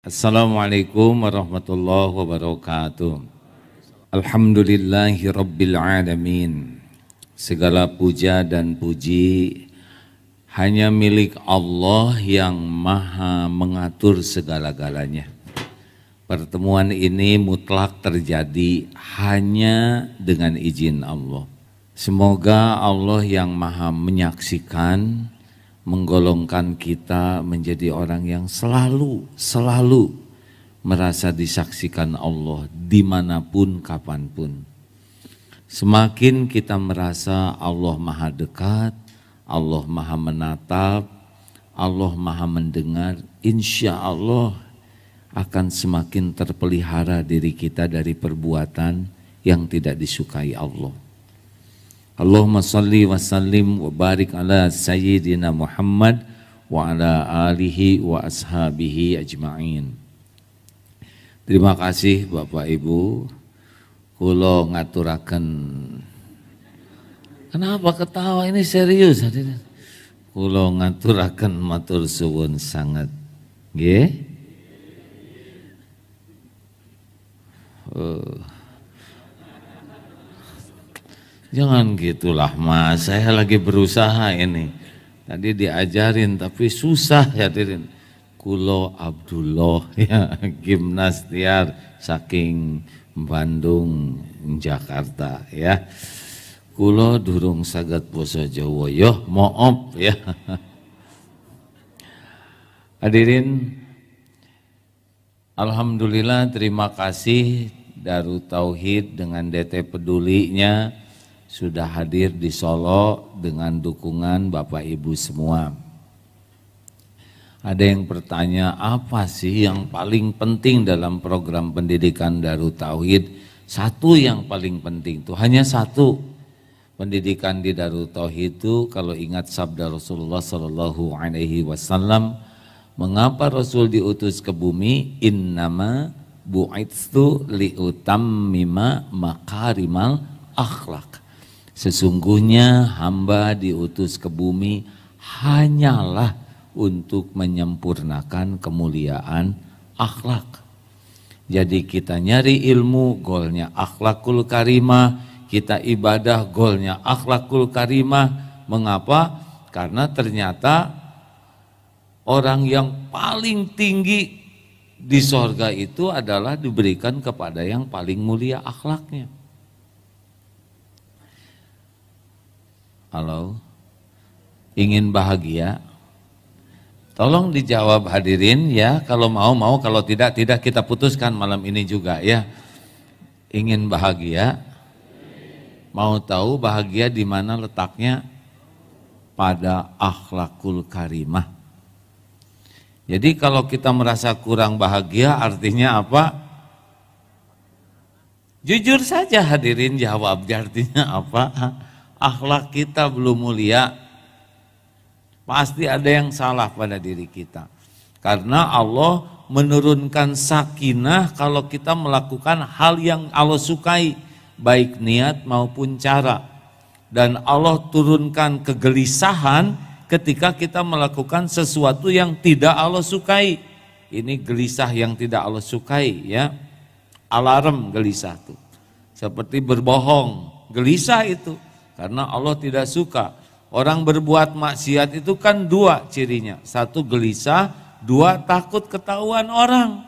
Assalamualaikum warahmatullahi wabarakatuh. Alhamdulillahi rabbil alamin. Segala puja dan puji hanya milik Allah yang maha mengatur segala-galanya. Pertemuan ini mutlak terjadi hanya dengan izin Allah. Semoga Allah yang maha menyaksikan menggolongkan kita menjadi orang yang selalu merasa disaksikan Allah dimanapun kapanpun. Semakin kita merasa Allah maha dekat, Allah maha menatap, Allah maha mendengar, insya Allah akan semakin terpelihara diri kita dari perbuatan yang tidak disukai Allah. Allahumma salli wa sallim wa barik ala sayyidina Muhammad wa ala alihi wa ashabihi ajma'in. Terima kasih Bapak Ibu. Kulo ngaturaken. Kenapa ketawa, ini serius hadirin? Kulo ngaturaken matur suwun sangat. Nggih. Jangan gitulah Mas, saya lagi berusaha ini. Tadi diajarin tapi susah ya hadirin. Kulo Abdullah ya, gimnastiar saking Bandung, Jakarta ya. Kulo durung saged basa Jawa yo, maaf ya. Hadirin, alhamdulillah, terima kasih Darut Tauhid dengan DT Pedulinya sudah hadir di Solo dengan dukungan Bapak Ibu semua. Ada yang bertanya, apa sih yang paling penting dalam program pendidikan Darut Tauhid? Satu yang paling penting itu hanya satu. Pendidikan di Darut Tauhid itu kalau ingat sabda Rasulullah Shallallahu Alaihi Wasallam, mengapa Rasul diutus ke bumi? Innama bu'itsu liutammima makarimal akhlak. Sesungguhnya hamba diutus ke bumi hanyalah untuk menyempurnakan kemuliaan akhlak. Jadi kita nyari ilmu, golnya akhlakul karimah, kita ibadah, golnya akhlakul karimah. Mengapa? Karena ternyata orang yang paling tinggi di sorga itu adalah diberikan kepada yang paling mulia akhlaknya. Halo, ingin bahagia? Tolong dijawab hadirin ya, kalau mau, kalau tidak kita putuskan malam ini juga ya. Ingin bahagia? Mau tahu bahagia di mana letaknya? Pada akhlakul karimah. Jadi kalau kita merasa kurang bahagia artinya apa? Jujur saja hadirin jawab, artinya apa? Akhlak kita belum mulia, pasti ada yang salah pada diri kita. Karena Allah menurunkan sakinah kalau kita melakukan hal yang Allah sukai, baik niat maupun cara. Dan Allah turunkan kegelisahan ketika kita melakukan sesuatu yang tidak Allah sukai. Ini gelisah yang tidak Allah sukai ya. Alarm gelisah itu. Seperti berbohong, gelisah itu. Karena Allah tidak suka. Orang berbuat maksiat itu kan dua cirinya. Satu gelisah, dua takut ketahuan orang.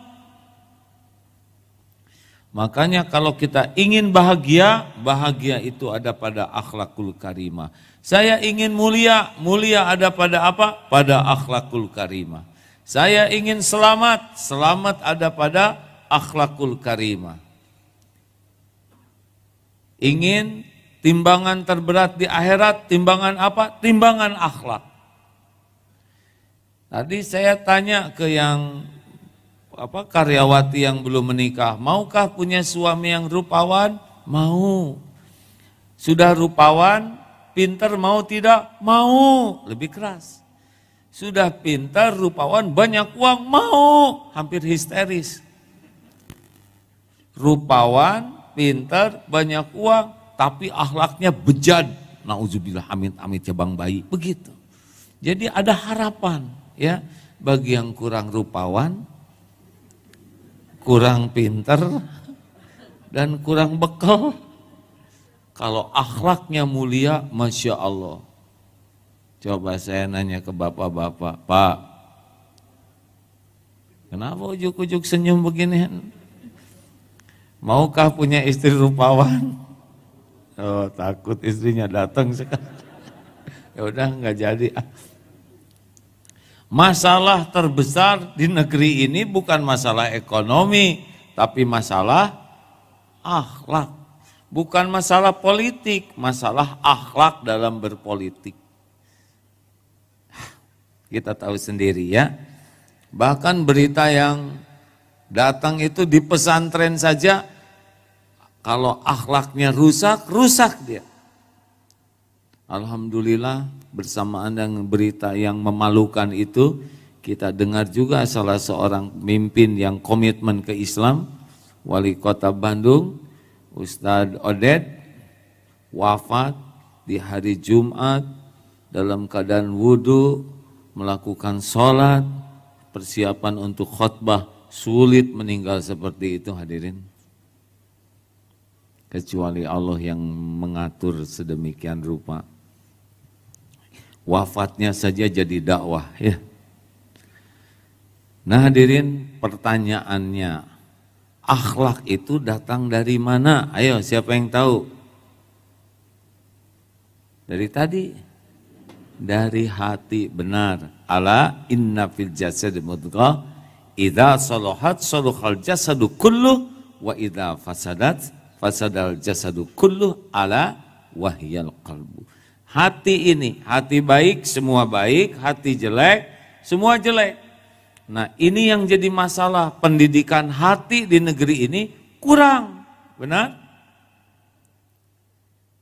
Makanya kalau kita ingin bahagia, bahagia itu ada pada akhlakul karimah. Saya ingin mulia, mulia ada pada apa? Pada akhlakul karimah. Saya ingin selamat, selamat ada pada akhlakul karimah. Ingin timbangan terberat di akhirat, timbangan apa? Timbangan akhlak. Tadi saya tanya ke yang karyawati yang belum menikah, maukah punya suami yang rupawan? Mau. Sudah rupawan, pintar mau tidak? Mau. Lebih keras. Sudah pintar, rupawan, banyak uang? Mau. Hampir histeris. Rupawan, pintar, banyak uang, tapi akhlaknya bejat, nauzubillah, amit-amit cabang bayi, begitu. Jadi ada harapan ya bagi yang kurang rupawan, kurang pinter dan kurang bekal. Kalau akhlaknya mulia, Masya Allah. Coba saya nanya ke bapak-bapak, Pak, kenapa ujuk-ujuk senyum begini? Maukah punya istri rupawan? Oh, takut istrinya datang sekarang. Ya udah nggak jadi. Masalah terbesar di negeri ini bukan masalah ekonomi, tapi masalah akhlak. Bukan masalah politik, masalah akhlak dalam berpolitik. Kita tahu sendiri ya. Bahkan berita yang datang itu di pesantren saja, kalau akhlaknya rusak, rusak dia. Alhamdulillah bersamaan dengan berita yang memalukan itu, kita dengar juga salah seorang pemimpin yang komitmen ke Islam, Wali Kota Bandung, Ustadz Oded, wafat di hari Jumat dalam keadaan wudhu, melakukan sholat, persiapan untuk khutbah, sulit meninggal seperti itu hadirin. Kecuali Allah yang mengatur sedemikian rupa. Wafatnya saja jadi dakwah ya. Nah hadirin, pertanyaannya, akhlak itu datang dari mana? Ayo siapa yang tahu? Dari tadi. Dari hati, benar. Ala inna fil jasad mudghah idza salahat salahal jasadu kullu wa idza fasadat fasadal jasadu kullu ala wahyal qalbu. Hati ini, hati baik semua baik, hati jelek semua jelek. Nah ini yang jadi masalah, pendidikan hati di negeri ini kurang, benar?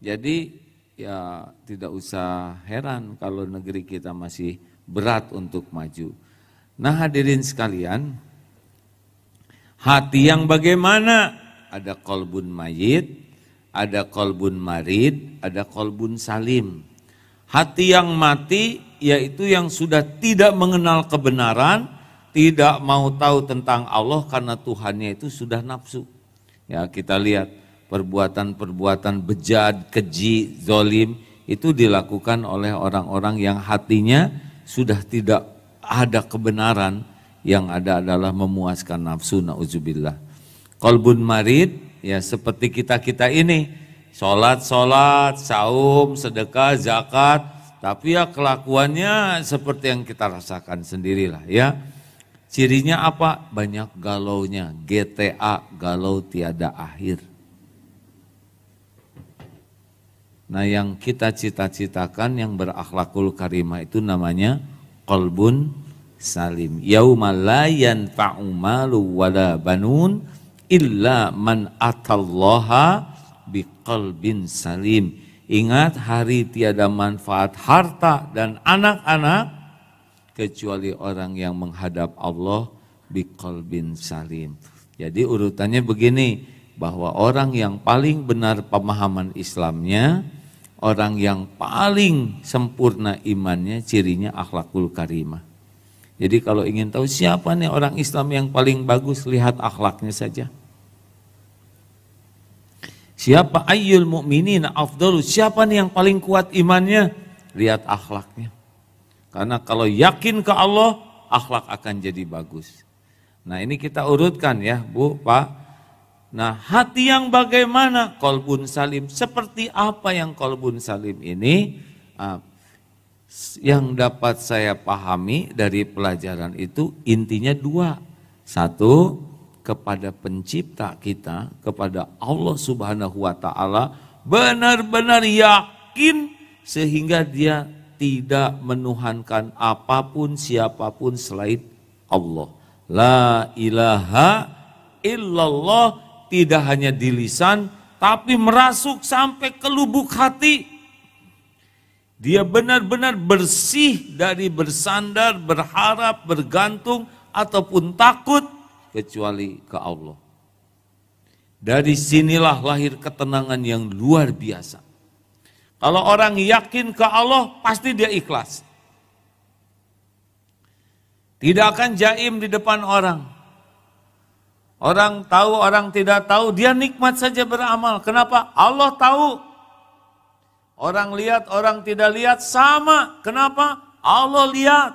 Jadi ya tidak usah heran kalau negeri kita masih berat untuk maju. Nah hadirin sekalian, hati yang bagaimana? Ada qalbun mayit, ada qalbun marid, ada qalbun salim. Hati yang mati yaitu yang sudah tidak mengenal kebenaran, tidak mau tahu tentang Allah karena Tuhannya itu sudah nafsu. Ya kita lihat perbuatan-perbuatan bejat, keji, zolim itu dilakukan oleh orang-orang yang hatinya sudah tidak ada kebenaran, yang ada adalah memuaskan nafsu, na'udzubillah. Qalbun marid, ya seperti kita-kita ini, sholat, saum, sedekah, zakat, tapi ya kelakuannya seperti yang kita rasakan sendirilah ya. Cirinya apa? Banyak galaunya, GTA, galau tiada akhir. Nah yang kita cita-citakan yang berakhlakul karimah itu namanya qalbun salim. Yauma la yanfa'u malu wala banun illa man atallaha biqalbin salim. Ingat, hari tiada manfaat harta dan anak-anak kecuali orang yang menghadap Allah biqalbin salim. Jadi urutannya begini, bahwa orang yang paling benar pemahaman Islamnya, orang yang paling sempurna imannya, cirinya akhlakul karimah. Jadi kalau ingin tahu siapa nih orang Islam yang paling bagus, lihat akhlaknya saja. Siapa ayyul mu'minin afdalu, siapa nih yang paling kuat imannya, lihat akhlaknya. Karena kalau yakin ke Allah, akhlak akan jadi bagus. Nah ini kita urutkan ya Bu, Pak. Nah hati yang bagaimana? Qalbun salim. Seperti apa yang qalbun salim ini? Yang dapat saya pahami dari pelajaran itu intinya dua. Satu, kepada pencipta kita, kepada Allah Subhanahu wa Ta'ala, benar-benar yakin sehingga dia tidak menuhankan apapun siapapun selain Allah. La ilaha illallah, tidak hanya di lisan tapi merasuk sampai ke lubuk hati. Dia benar-benar bersih dari bersandar, berharap, bergantung ataupun takut kecuali ke Allah. Dari sinilah lahir ketenangan yang luar biasa. Kalau orang yakin ke Allah, pasti dia ikhlas. Tidak akan jaim di depan orang. Orang tahu, orang tidak tahu, dia nikmat saja beramal. Kenapa? Allah tahu. Orang lihat, orang tidak lihat, sama. Kenapa? Allah lihat.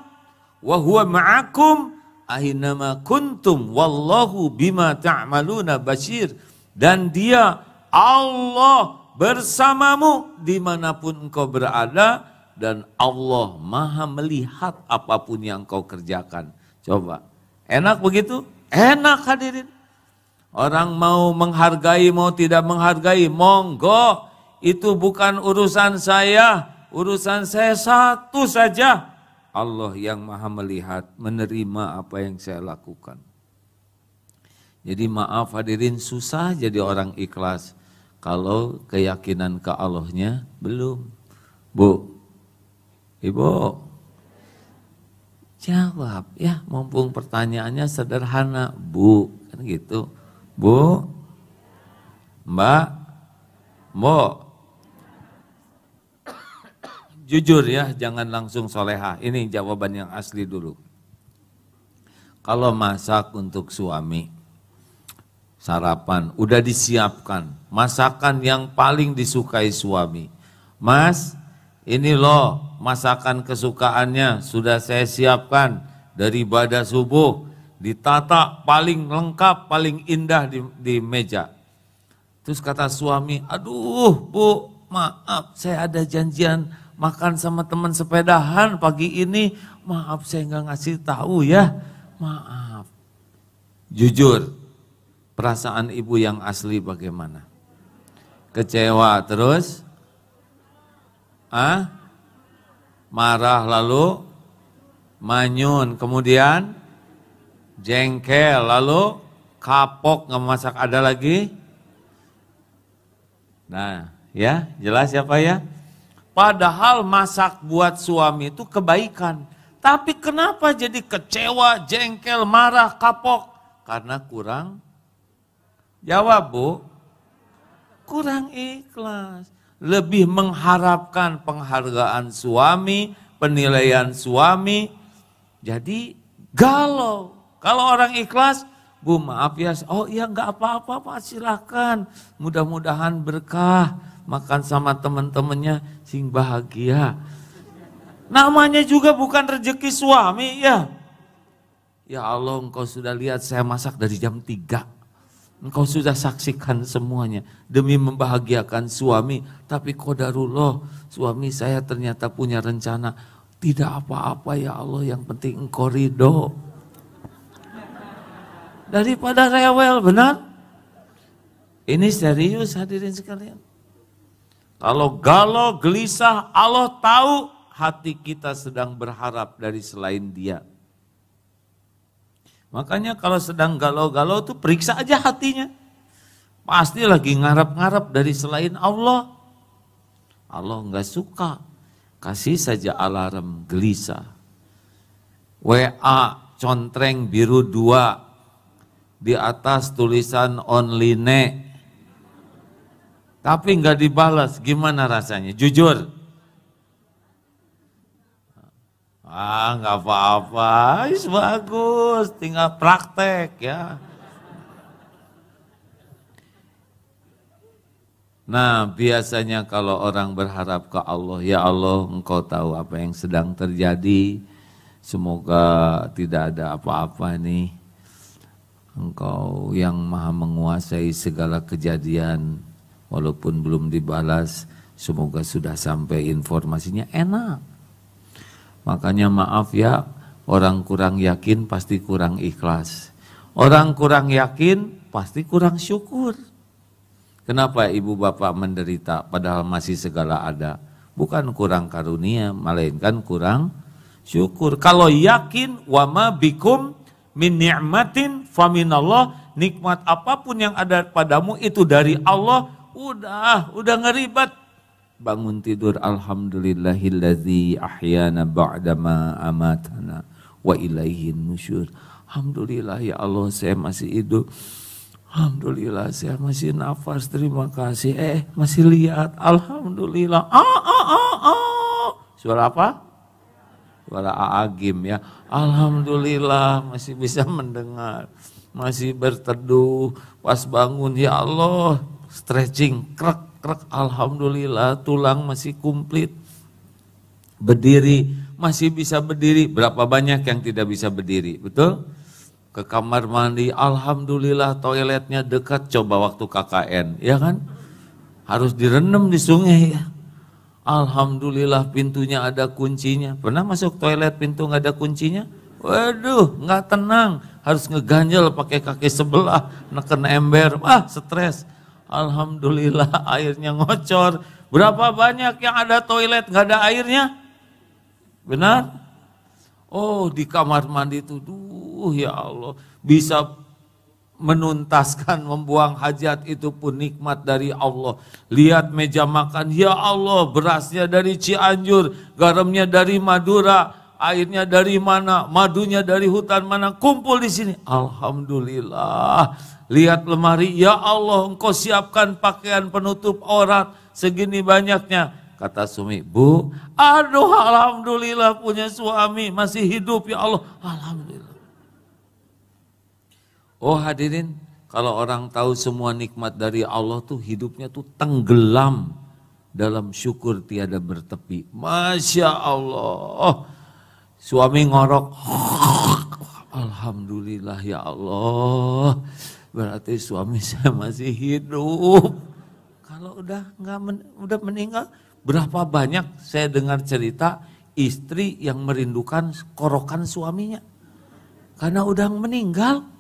Wa huwa ma'akum ainama kuntum wallahu bima ta'maluna basyir. Dan dia, Allah, bersamamu dimanapun engkau berada. Dan Allah maha melihat apapun yang kau kerjakan. Coba, enak begitu? Enak hadirin. Orang mau menghargai, mau tidak menghargai, monggo. Itu bukan urusan saya. Urusan saya satu saja. Allah yang maha melihat, menerima apa yang saya lakukan. Jadi maaf hadirin, susah jadi orang ikhlas. Kalau keyakinan ke Allahnya belum. Bu, Ibu, jawab ya, mumpung pertanyaannya sederhana. Bu, kan gitu. Bu, Mbak, Mbok, jujur ya, jangan langsung soleha. Ini jawaban yang asli dulu. Kalau masak untuk suami, sarapan, udah disiapkan. Masakan yang paling disukai suami. Mas, ini loh masakan kesukaannya, sudah saya siapkan dari ibadah subuh. Ditata paling lengkap, paling indah di meja. Terus kata suami, aduh Bu, maaf saya ada janjian makan sama teman sepedahan pagi ini. Maaf saya nggak ngasih tahu ya, maaf. Jujur, perasaan ibu yang asli bagaimana? Kecewa terus? Marah lalu? Manyun, kemudian? Jengkel, lalu kapok, nggak masak, ada lagi. Nah, ya jelas ya Pak ya. Padahal masak buat suami itu kebaikan. Tapi kenapa jadi kecewa, jengkel, marah, kapok? Karena kurang, jawab Bu, kurang ikhlas. Lebih mengharapkan penghargaan suami, penilaian suami. Jadi galau. Kalau orang ikhlas, Bu maaf ya, oh iya nggak apa-apa Pak, silakan. Mudah-mudahan berkah, makan sama teman-temannya, sing bahagia. Namanya juga bukan rezeki suami ya. Ya Allah, engkau sudah lihat saya masak dari jam 3. Engkau sudah saksikan semuanya demi membahagiakan suami. Tapi qadarullah, suami saya ternyata punya rencana. Tidak apa-apa ya Allah, yang penting engkau ridho. Daripada rewel, benar? Ini serius hadirin sekalian. Kalau galau, gelisah, Allah tahu hati kita sedang berharap dari selain Dia. Makanya kalau sedang galau-galau tuh periksa aja hatinya. Pasti lagi ngarap-ngarap dari selain Allah. Allah enggak suka. Kasih saja alarm gelisah. WA contreng biru 2. Di atas tulisan only ne. Tapi enggak dibalas, gimana rasanya? Jujur. Enggak apa-apa, bagus, tinggal praktek ya. Nah, biasanya kalau orang berharap ke Allah, ya Allah, Engkau tahu apa yang sedang terjadi. Semoga tidak ada apa-apa nih. Engkau yang maha menguasai segala kejadian, walaupun belum dibalas, semoga sudah sampai informasinya, enak. Makanya maaf ya, orang kurang yakin pasti kurang ikhlas. Orang kurang yakin pasti kurang syukur. Kenapa ibu bapak menderita padahal masih segala ada? Bukan kurang karunia, melainkan kurang syukur. Kalau yakin, wa ma bikum min ni'matin faminallah, nikmat apapun yang ada padamu itu dari Allah, udah ngeribet. Bangun tidur, alhamdulillahilladzi ahyana ba'dama amatana wa ilaihin nusyur. Alhamdulillah ya Allah, saya masih hidup. Alhamdulillah saya masih nafas, terima kasih. Masih lihat, alhamdulillah. Suara apa? Suara Aagim ya. Alhamdulillah masih bisa mendengar. masih berteduh, pas bangun ya Allah, stretching, krek, krek, alhamdulillah tulang masih komplit. Berdiri, masih bisa berdiri, berapa banyak yang tidak bisa berdiri, betul? Ke kamar mandi, alhamdulillah toiletnya dekat, coba waktu KKN, ya kan? Harus direndam di sungai ya. Alhamdulillah pintunya ada kuncinya. Pernah masuk toilet pintu nggak ada kuncinya? Waduh, nggak tenang. Harus ngeganjel pakai kaki sebelah, neken ember. Wah, stres. Alhamdulillah airnya ngocor. Berapa banyak yang ada toilet nggak ada airnya? Benar? Oh, di kamar mandi itu, duh ya Allah, bisa menuntaskan, membuang hajat, itu pun nikmat dari Allah. Lihat meja makan, ya Allah, berasnya dari Cianjur, garamnya dari Madura, airnya dari mana, madunya dari hutan mana, kumpul di sini. Alhamdulillah. Lihat lemari, ya Allah, Engkau siapkan pakaian penutup aurat segini banyaknya. Kata suami, Bu, aduh alhamdulillah punya suami, masih hidup ya Allah, alhamdulillah. Oh hadirin, kalau orang tahu semua nikmat dari Allah tuh hidupnya tuh tenggelam dalam syukur tiada bertepi. Masya Allah. Suami ngorok, alhamdulillah ya Allah. Berarti suami saya masih hidup. Kalau udah meninggal, berapa banyak saya dengar cerita istri yang merindukan korokan suaminya karena udah meninggal.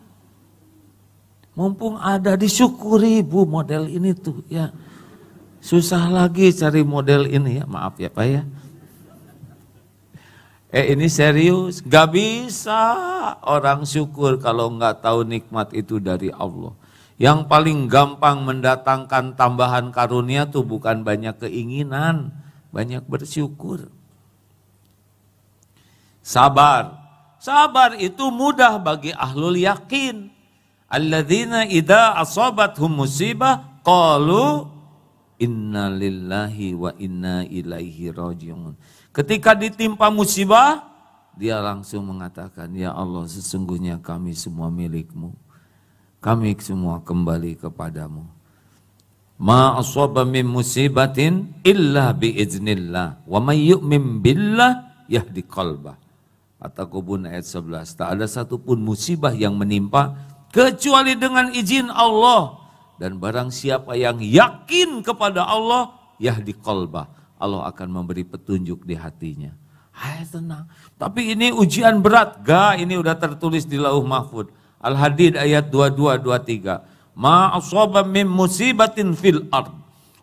Mumpung ada, disyukuri Bu model ini tuh ya. Susah lagi cari model ini ya, maaf ya Pak ya. Ini serius, gak bisa orang syukur kalau gak tahu nikmat itu dari Allah. Yang paling gampang mendatangkan tambahan karunia tuh bukan banyak keinginan, banyak bersyukur. Sabar, sabar itu mudah bagi ahlul yakin. Alladzina idza asabathum musibah qalu inna lillahi wa inna ilaihi raji'un. Ketika ditimpa musibah, dia langsung mengatakan, ya Allah, sesungguhnya kami semua milik-Mu. Kami semua kembali kepadamu. Ma asaba min musibatin illa biiznillah wa may yu'min billah yahdi qalbah. At-Taghabun ayat 11. Tak ada satupun musibah yang menimpa kecuali dengan izin Allah. Dan barang siapa yang yakin kepada Allah, yahdi qalbah, Allah akan memberi petunjuk di hatinya. Hai tenang. Tapi ini ujian berat. Ini udah tertulis di Lauh Mahfud. Al-Hadid ayat 22-23. Ma asaba min musibatin fil ard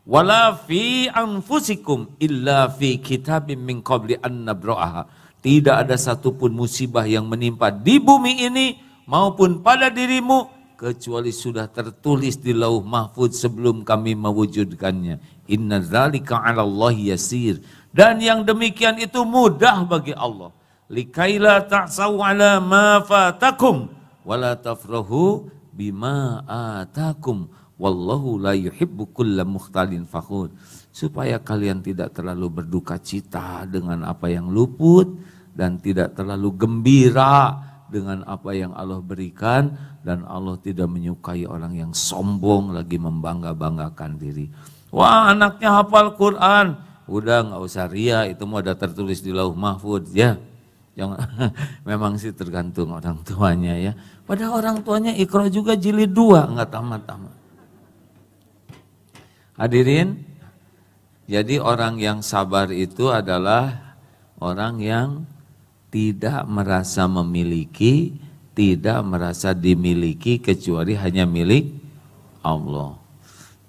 wala fi anfusikum illa fi kitabim min qabli an nabra'aha. Tidak ada satupun musibah yang menimpa di bumi ini maupun pada dirimu kecuali sudah tertulis di Lauh Mahfud sebelum kami mewujudkannya. Inna dzalika 'ala Allahi yasir. Dan yang demikian itu mudah bagi Allah. Likaila ta'sau 'ala ma fatakum wala tafrahu bima atakum wallahu la yuhibbu kulla mukhtalin fakhur. Supaya kalian tidak terlalu berduka cita dengan apa yang luput dan tidak terlalu gembira dengan apa yang Allah berikan, dan Allah tidak menyukai orang yang sombong lagi membangga-banggakan diri. Wah, anaknya hafal Quran, udah nggak usah ria, itu mau ada tertulis di Lauh Mahfud ya. Yang memang sih tergantung orang tuanya ya. Padahal orang tuanya Iqra juga jilid 2 nggak tamat-tamat. Hadirin, jadi orang yang sabar itu adalah orang yang tidak merasa memiliki, tidak merasa dimiliki kecuali hanya milik Allah.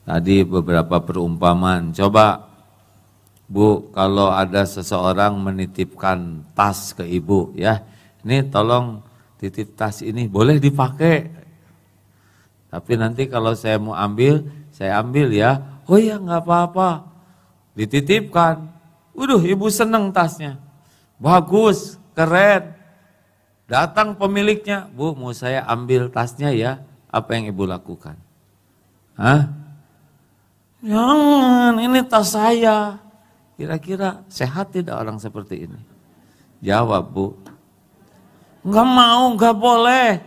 Tadi beberapa perumpamaan. Coba Bu, kalau ada seseorang menitipkan tas ke Ibu ya, ini tolong titip tas ini, boleh dipakai. Tapi nanti kalau saya mau ambil, saya ambil ya. Oh ya nggak apa-apa. Dititipkan. Waduh, Ibu seneng tasnya. Bagus. Keren. Datang pemiliknya, Bu mau saya ambil tasnya ya, apa yang Ibu lakukan? Hah? Jangan, ini tas saya. Kira-kira sehat tidak orang seperti ini? Jawab Bu. Enggak mau, enggak boleh.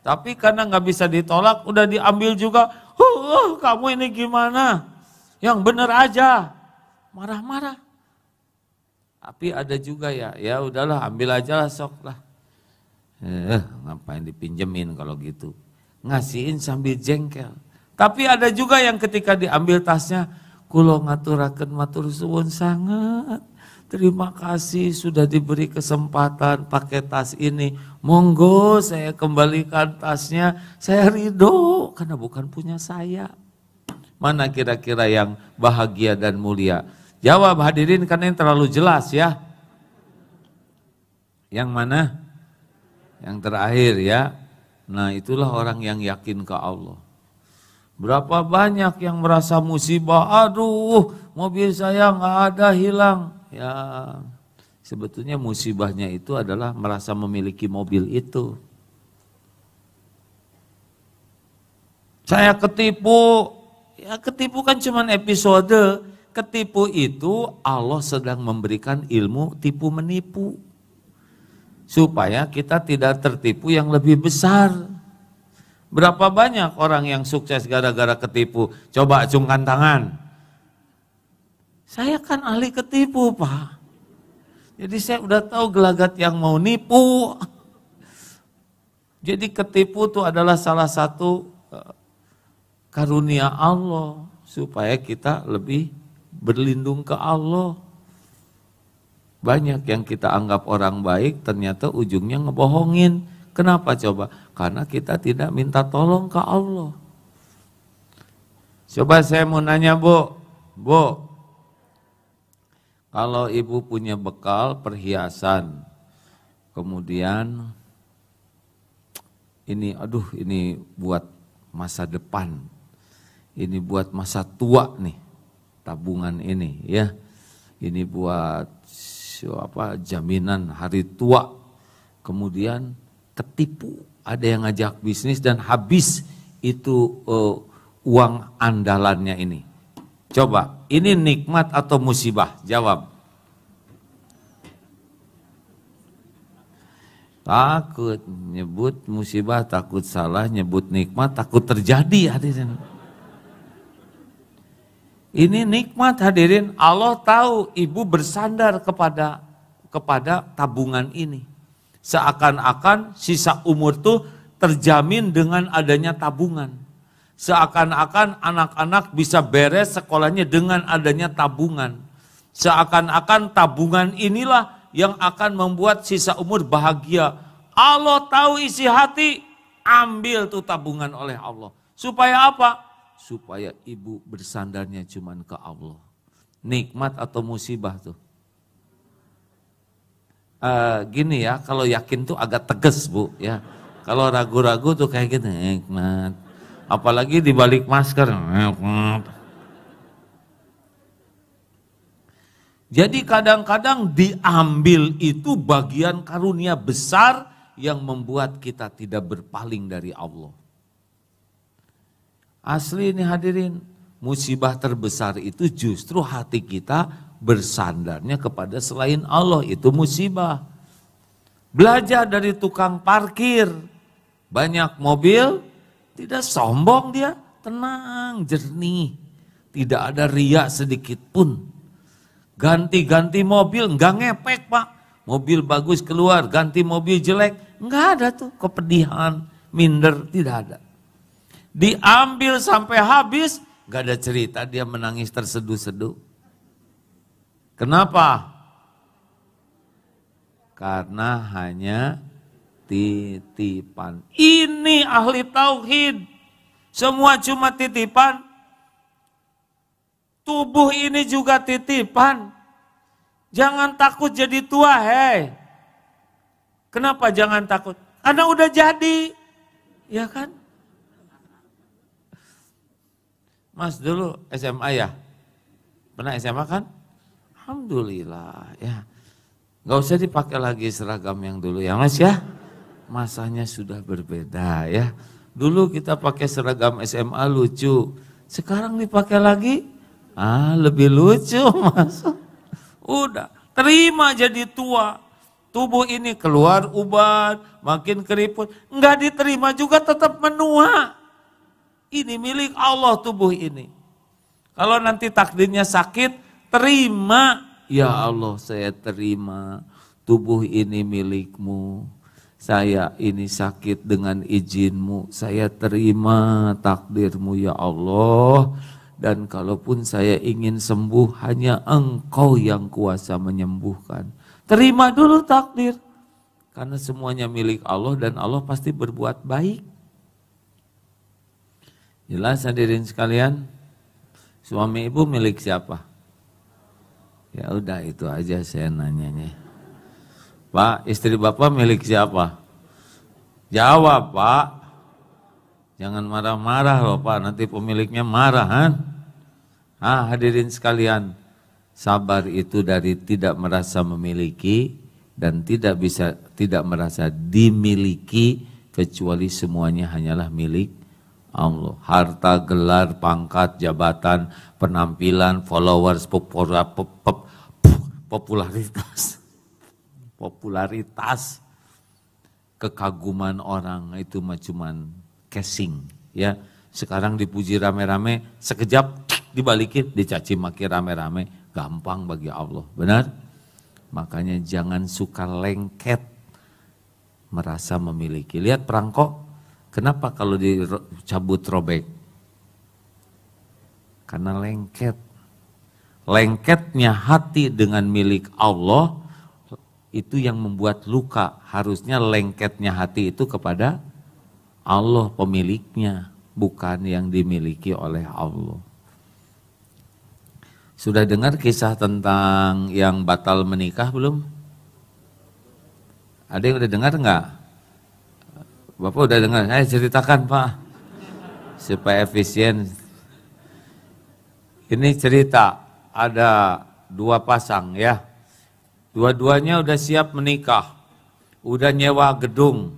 Tapi karena nggak bisa ditolak, udah diambil juga. Kamu ini gimana? Yang bener aja. Marah-marah. Tapi ada juga ya udahlah ambil aja lah sok lah. Ngapain dipinjemin kalau gitu. Ngasihin sambil jengkel. Tapi ada juga yang ketika diambil tasnya, kulo ngaturaken matur suwun sangat. Terima kasih sudah diberi kesempatan pakai tas ini. Monggo saya kembalikan tasnya. Saya ridho karena bukan punya saya. Mana kira-kira yang bahagia dan mulia? Jawab hadirin karena yang terlalu jelas ya. Yang mana? Yang terakhir ya. Nah itulah orang yang yakin ke Allah. Berapa banyak yang merasa musibah, aduh mobil saya nggak ada hilang. Ya sebetulnya musibahnya itu adalah merasa memiliki mobil itu. Saya ketipu, ya ketipu kan cuman episode. Ketipu itu Allah sedang memberikan ilmu tipu menipu. Supaya kita tidak tertipu yang lebih besar. Berapa banyak orang yang sukses gara-gara ketipu? Coba acungkan tangan. Saya kan ahli ketipu, Pak. Jadi saya udah tahu gelagat yang mau nipu. Jadi ketipu itu adalah salah satu karunia Allah supaya kita lebih berlindung ke Allah. Banyak yang kita anggap orang baik ternyata ujungnya ngebohongin. Kenapa coba? Karena kita tidak minta tolong ke Allah. Coba saya mau nanya Bu, kalau ibu punya bekal perhiasan, kemudian ini buat masa depan, ini buat masa tua nih, tabungan ini ya, ini buat jaminan hari tua, kemudian ketipu, ada yang ngajak bisnis dan habis itu uang andalannya ini. Coba, ini nikmat atau musibah? Jawab. Takut nyebut musibah, takut salah, nyebut nikmat, takut terjadi hadirin. Ini nikmat hadirin, Allah tahu ibu bersandar kepada tabungan ini. Seakan-akan sisa umur tuh terjamin dengan adanya tabungan. Seakan-akan anak-anak bisa beres sekolahnya dengan adanya tabungan. Seakan-akan tabungan inilah yang akan membuat sisa umur bahagia. Allah tahu isi hati, ambil tuh tabungan oleh Allah. Supaya apa? Supaya ibu bersandarnya cuman ke Allah. Nikmat atau musibah tuh? Gini ya, kalau yakin tuh agak tegas Bu ya. Kalau ragu-ragu tuh kayak gitu, nikmat. Apalagi di balik masker. Jadi kadang-kadang diambil itu bagian karunia besar yang membuat kita tidak berpaling dari Allah. Asli ini hadirin, musibah terbesar itu justru hati kita bersandarnya kepada selain Allah, itu musibah. Belajar dari tukang parkir, banyak mobil, tidak sombong dia, tenang, jernih. Tidak ada riak sedikit pun. Ganti-ganti mobil, enggak ngepek Pak. Mobil bagus keluar, ganti mobil jelek, enggak ada tuh kepedihan, minder, tidak ada. Diambil sampai habis, enggak ada cerita dia menangis terseduh-seduh. Kenapa? Karena hanya titipan. Ini ahli tauhid. Semua cuma titipan. Tubuh ini juga titipan. Jangan takut jadi tua, hei. Kenapa jangan takut? Karena udah jadi. Ya kan? Mas dulu SMA ya? Pernah SMA kan? Alhamdulillah ya. Gak usah dipakai lagi seragam yang dulu ya Mas ya. Masanya sudah berbeda ya. Dulu kita pakai seragam SMA lucu. Sekarang dipakai lagi, lebih lucu Mas. Udah, terima jadi tua. tubuh ini keluar uban, makin keriput, enggak diterima juga tetap menua. Ini milik Allah tubuh ini. Kalau nanti takdirnya sakit, terima. Ya Allah, saya terima tubuh ini milikmu. Saya ini sakit dengan izinmu. Saya terima takdirmu ya Allah. Dan kalaupun saya ingin sembuh, hanya Engkau yang kuasa menyembuhkan. Terima dulu takdir. Karena semuanya milik Allah dan Allah pasti berbuat baik. Jelas hadirin sekalian? Suami ibu milik siapa? Ya udah itu aja saya nanyanya. Pak, istri bapak milik siapa? Jawab Pak. Jangan marah-marah loh Pak, nanti pemiliknya marah. Hadirin sekalian, sabar itu dari tidak merasa memiliki dan tidak merasa dimiliki, kecuali semuanya hanyalah milik Allah. Harta, gelar, pangkat, jabatan, penampilan, followers, popularitas, kekaguman orang itu cuman casing ya. Sekarang dipuji rame-rame, sekejap dibalikin, dicaci maki rame-rame, gampang bagi Allah. Benar? Makanya jangan suka lengket merasa memiliki. Lihat perangkok, kenapa kalau dicabut robek? Karena lengket. Lengketnya hati dengan milik Allah itu yang membuat luka. Harusnya lengketnya hati itu kepada Allah pemiliknya, bukan yang dimiliki oleh Allah. Sudah dengar kisah tentang yang batal menikah belum? Ada yang udah dengar enggak? Bapak udah dengar? Saya ceritakan Pak, supaya efisien. Ini cerita, ada dua pasang ya. Dua-duanya udah siap menikah, udah nyewa gedung,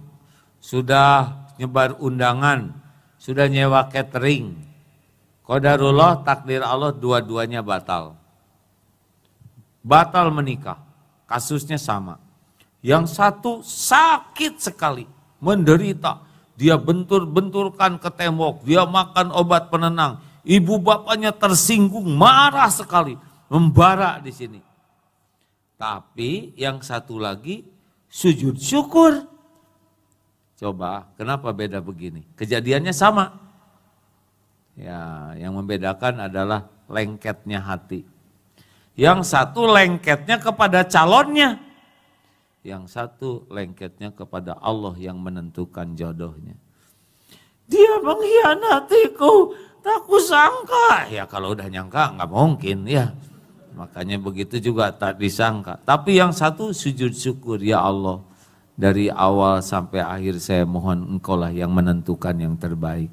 sudah nyebar undangan, sudah nyewa catering. Qadarullah, takdir Allah, dua-duanya batal. Batal menikah, kasusnya sama. Yang satu sakit sekali, menderita. Dia bentur-benturkan ke tembok, dia makan obat penenang. Ibu bapaknya tersinggung, marah sekali, membara di sini. Tapi yang satu lagi sujud syukur. Coba, kenapa beda begini? Kejadiannya sama. Ya, yang membedakan adalah lengketnya hati. Yang satu lengketnya kepada calonnya. Yang satu lengketnya kepada Allah yang menentukan jodohnya. Dia mengkhianatiku, tak kusangka. Ya kalau udah nyangka nggak mungkin ya. Makanya begitu juga tak disangka. Tapi yang satu sujud syukur, ya Allah. Dari awal sampai akhir saya mohon Engkaulah yang menentukan yang terbaik.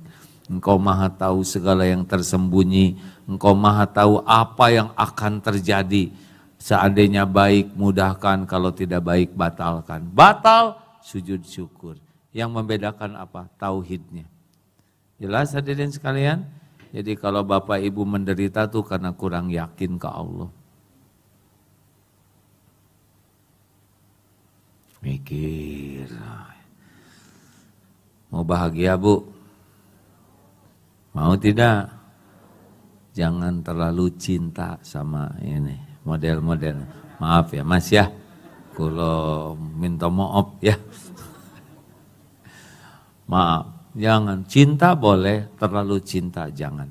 Engkau maha tahu segala yang tersembunyi. Engkau maha tahu apa yang akan terjadi. Seandainya baik mudahkan, kalau tidak baik batalkan. Batal, sujud syukur. Yang membedakan apa? Tauhidnya. Jelas hadirin sekalian? Jadi kalau bapak ibu menderita tuh karena kurang yakin ke Allah. Mikir. Mau bahagia bu? Mau tidak? Jangan terlalu cinta sama ini model-model. Maaf ya mas ya, kalau minta maaf ya. Maaf, jangan. Cinta boleh, terlalu cinta jangan.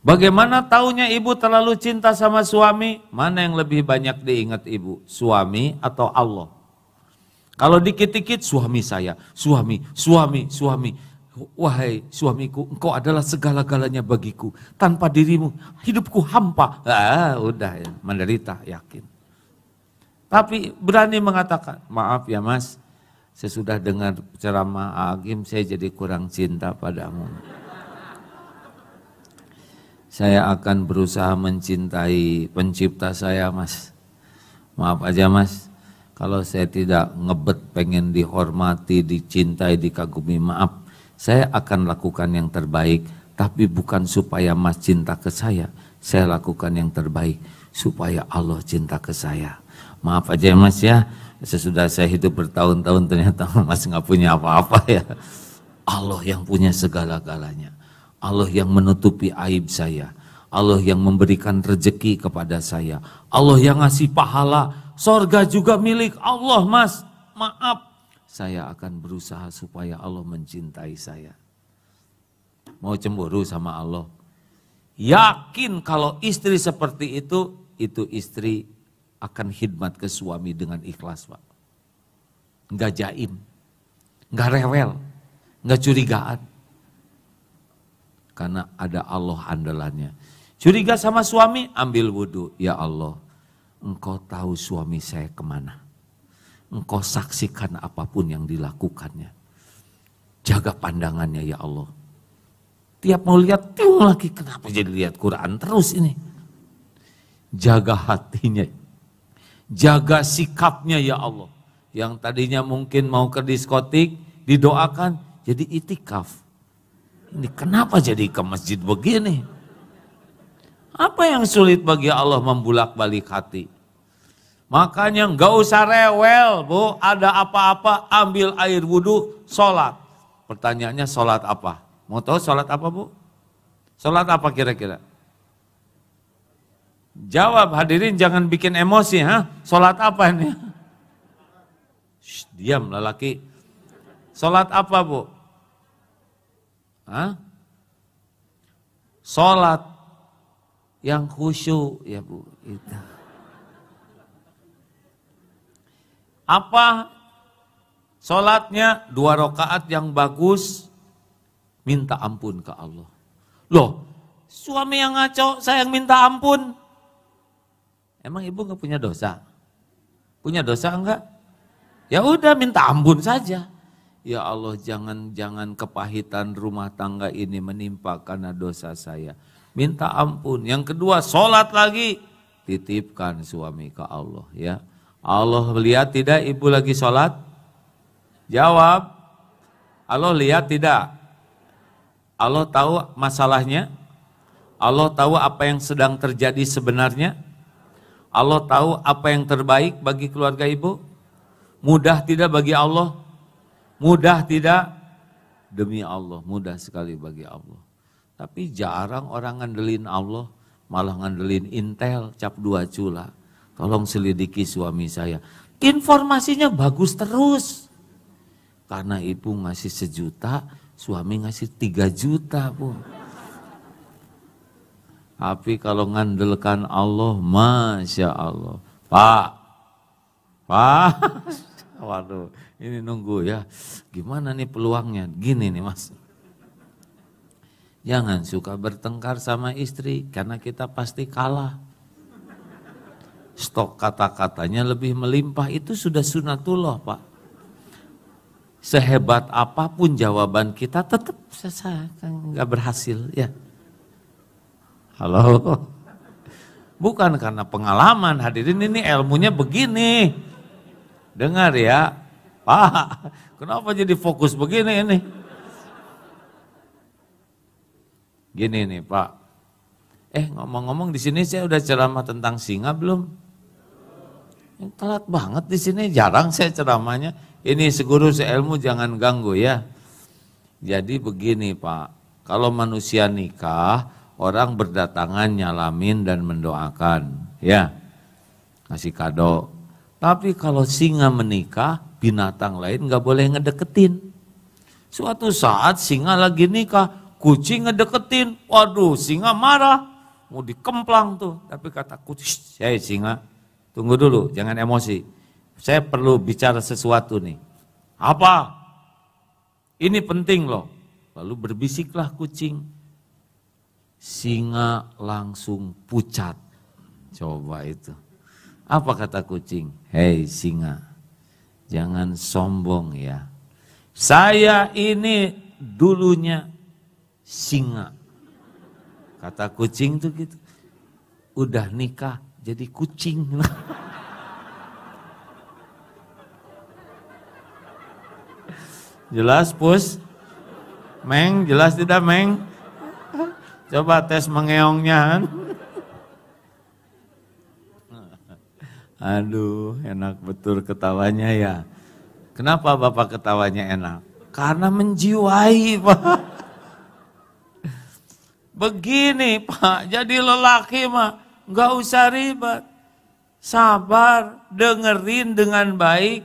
Bagaimana taunya ibu terlalu cinta sama suami? Mana yang lebih banyak diingat ibu? Suami atau Allah? Kalau dikit-dikit suami saya, suami. Wahai suamiku, engkau adalah segala-galanya bagiku. Tanpa dirimu, hidupku hampa. Udah ya, menderita, yakin. Tapi berani mengatakan, maaf ya mas, sesudah dengar ceramah Agim, saya jadi kurang cinta padamu. Saya akan berusaha mencintai pencipta saya mas. Maaf aja mas, kalau saya tidak ngebet pengen dihormati, dicintai, dikagumi, maaf. Saya akan lakukan yang terbaik, tapi bukan supaya mas cinta ke saya lakukan yang terbaik supaya Allah cinta ke saya. Maaf aja ya Mas ya, sesudah saya hidup bertahun-tahun ternyata Mas nggak punya apa-apa ya. Allah yang punya segala-galanya. Allah yang menutupi aib saya. Allah yang memberikan rezeki kepada saya. Allah yang ngasih pahala. Sorga juga milik Allah Mas. Maaf, saya akan berusaha supaya Allah mencintai saya. Mau cemburu sama Allah? Yakin kalau istri seperti itu istri akan khidmat ke suami dengan ikhlas Pak. Enggak jaim, enggak rewel, enggak curigaan. Karena ada Allah andalannya. Curiga sama suami, ambil wudhu. Ya Allah, Engkau tahu suami saya kemana. Engkau saksikan apapun yang dilakukannya. Jaga pandangannya ya Allah. Tiap mau lihat, tiung lagi. Kenapa jadi lihat Quran terus ini? Jaga hatinya. Jaga sikapnya ya Allah. Yang tadinya mungkin mau ke diskotik, didoakan jadi itikaf. Ini kenapa jadi ke masjid begini? Apa yang sulit bagi Allah membulak-balik hati? Makanya nggak usah rewel Bu, ada apa-apa ambil air wudhu, sholat. Pertanyaannya sholat apa? Mau tahu sholat apa Bu? Sholat apa kira-kira? Jawab hadirin, jangan bikin emosi. Sholat apa ini? Shh, diam lelaki. Sholat apa Bu? Sholat yang khusyuk ya Bu. Itu. Apa? Sholatnya 2 rakaat yang bagus, minta ampun ke Allah. Loh, suami yang ngaco, saya yang minta ampun. Emang ibu nggak punya dosa? Punya dosa enggak? Ya udah minta ampun saja. Ya Allah, jangan kepahitan rumah tangga ini menimpa karena dosa saya. Minta ampun. Yang kedua, sholat lagi. Titipkan suami ke Allah ya. Allah lihat tidak ibu lagi sholat? Jawab. Allah lihat tidak? Allah tahu masalahnya? Allah tahu apa yang sedang terjadi sebenarnya? Allah tahu apa yang terbaik bagi keluarga ibu? Mudah tidak bagi Allah? Mudah tidak? Demi Allah, mudah sekali bagi Allah. Tapi jarang orang ngandelin Allah, malah ngandelin Intel, cap 2 cula. Tolong selidiki suami saya. Informasinya bagus terus. Karena ibu ngasih 1 juta, suami ngasih 3 juta Bu. Tapi kalau ngandelkan Allah, Masya Allah. Pak, waduh ini nunggu ya. Gimana nih peluangnya? Gini nih Mas. Jangan suka bertengkar sama istri, karena kita pasti kalah. Stok kata-katanya lebih melimpah, itu sudah sunatullah Pak. Sehebat apapun jawaban kita tetap nggak berhasil ya. Halo, bukan karena pengalaman hadirin, ini ilmunya begini. Dengar ya, Pak, kenapa jadi fokus begini ini? Gini nih Pak, ngomong-ngomong di sini saya udah ceramah tentang singa belum? Telat banget di sini, jarang saya ceramahnya. Ini seguru seilmu jangan ganggu ya. Jadi begini Pak, kalau manusia nikah, orang berdatangan nyalamin dan mendoakan, ya, ngasih kado. Tapi kalau singa menikah, binatang lain nggak boleh ngedeketin. Suatu saat singa lagi nikah, kucing ngedeketin, waduh singa marah, mau dikemplang tuh. Tapi kata kucing, saya singa, tunggu dulu, jangan emosi. Saya perlu bicara sesuatu nih. Apa? Ini penting loh. Lalu berbisiklah kucing. Singa langsung pucat. Coba itu. Apa kata kucing? Hei singa, jangan sombong ya. Saya ini dulunya singa. Kata kucing tuh gitu. Udah nikah jadi kucing. Jelas Pus? Meng, jelas tidak Meng? Coba tes mengeongnya. Aduh, enak betul ketawanya ya. Kenapa Bapak ketawanya enak? Karena menjiwai, Pak. Begini, Pak, jadi lelaki mah nggak usah ribet. Sabar, dengerin dengan baik,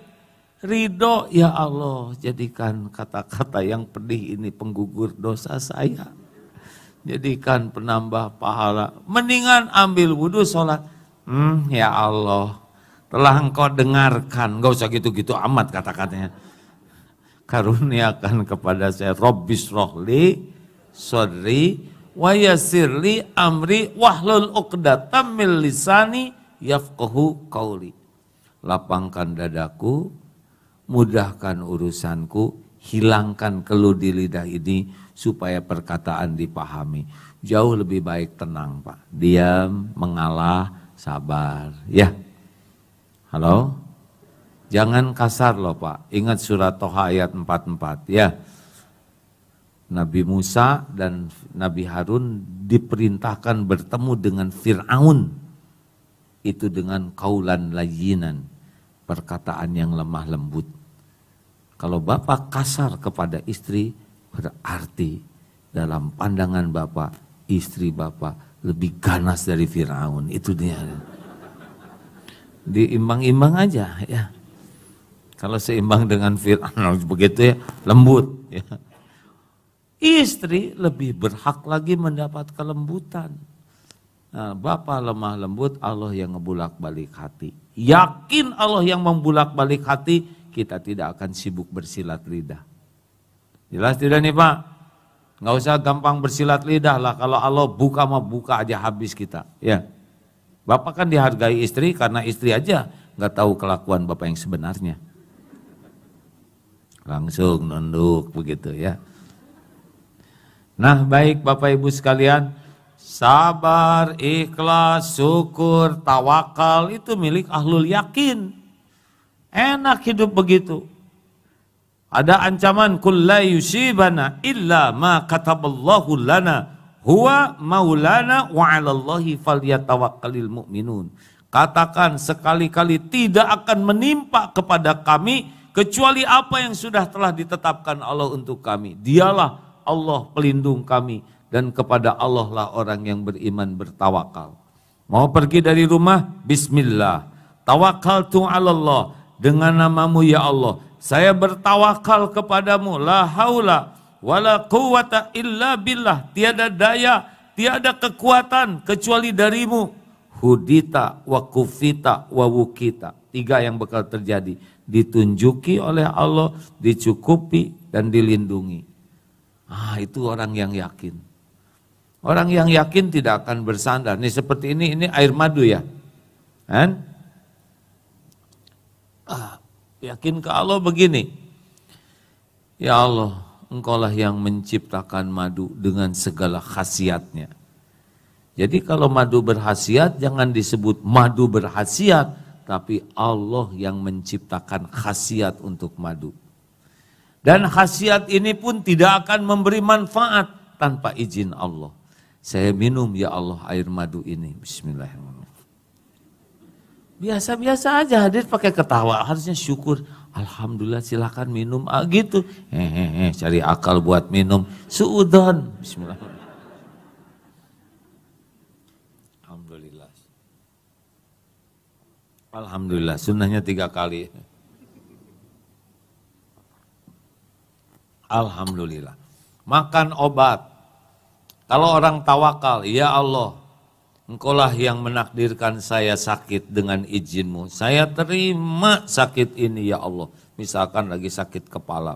ridho, ya Allah, jadikan kata-kata yang pedih ini penggugur dosa saya. Jadikan penambah pahala. Mendingan ambil wudhu sholat. Ya Allah, telah engkau dengarkan, gak usah gitu-gitu amat kata-katanya. Karuniakan kepada saya, Rabbis rohli, sodri, wa yassirli amri, wahlul uqdatam min lisani, yafqahu qauli. Lapangkan dadaku, mudahkan urusanku, hilangkan keluh di lidah ini, supaya perkataan dipahami. Jauh lebih baik tenang, Pak. Diam, mengalah, sabar. Ya. Halo? Jangan kasar loh, Pak. Ingat surat Toha ayat 44 ya. Nabi Musa dan Nabi Harun diperintahkan bertemu dengan Fir'aun. Itu dengan kaulan layyinan, perkataan yang lemah lembut. Kalau Bapak kasar kepada istri, berarti dalam pandangan Bapak, istri Bapak lebih ganas dari Fir'aun. Itu dia. Diimbang-imbang aja ya. Kalau seimbang dengan Fir'aun begitu ya, lembut ya. Istri lebih berhak lagi mendapat kelembutan. Nah, Bapak lemah lembut, Allah yang ngebulak-balik hati. Yakin Allah yang membulak-balik hati, kita tidak akan sibuk bersilat lidah. Jelas tidak nih Pak? Nggak usah gampang bersilat lidah lah. Kalau Allah buka mah buka aja habis kita. Ya, Bapak kan dihargai istri karena istri aja nggak tahu kelakuan Bapak yang sebenarnya. Langsung nunduk begitu ya. Nah baik Bapak Ibu sekalian, sabar, ikhlas, syukur, tawakal itu milik ahlul yakin. Enak hidup begitu. Ada ancaman kul la yusibana illa ma kataballahu lana huwa maulana wa 'alallahi falyatawakkalul mu'minun. Katakan sekali-kali tidak akan menimpa kepada kami kecuali apa yang sudah telah ditetapkan Allah untuk kami. Dialah Allah pelindung kami dan kepada Allah lah orang yang beriman bertawakal. Mau pergi dari rumah? Bismillah. Tawakkaltu 'alallah, dengan namamu ya Allah. Saya bertawakal kepadamu, la haula wala quwata illa billah. Tiada daya, tiada kekuatan kecuali darimu. Hudita wa kufita wa wukita. 3 yang bakal terjadi. Ditunjuki oleh Allah, dicukupi dan dilindungi. Itu orang yang yakin. Orang yang yakin tidak akan bersandar. Nih seperti ini air madu ya. Kan? Yakin ke Allah begini, ya Allah, Engkaulah yang menciptakan madu dengan segala khasiatnya. Jadi kalau madu berkhasiat jangan disebut madu berkhasiat, tapi Allah yang menciptakan khasiat untuk madu. Dan khasiat ini pun tidak akan memberi manfaat tanpa izin Allah. Saya minum ya Allah air madu ini, bismillahirrahmanirrahim. Biasa-biasa aja, hadir pakai ketawa, harusnya syukur. Alhamdulillah silakan minum, gitu. Cari akal buat minum, suudon. Bismillahirrahmanirrahim. Alhamdulillah. Alhamdulillah, sunnahnya 3 kali. Alhamdulillah. Makan obat. Kalau orang tawakal, ya Allah, Engkaulah yang menakdirkan saya sakit dengan izin-Mu. Saya terima sakit ini ya Allah. Misalkan lagi sakit kepala.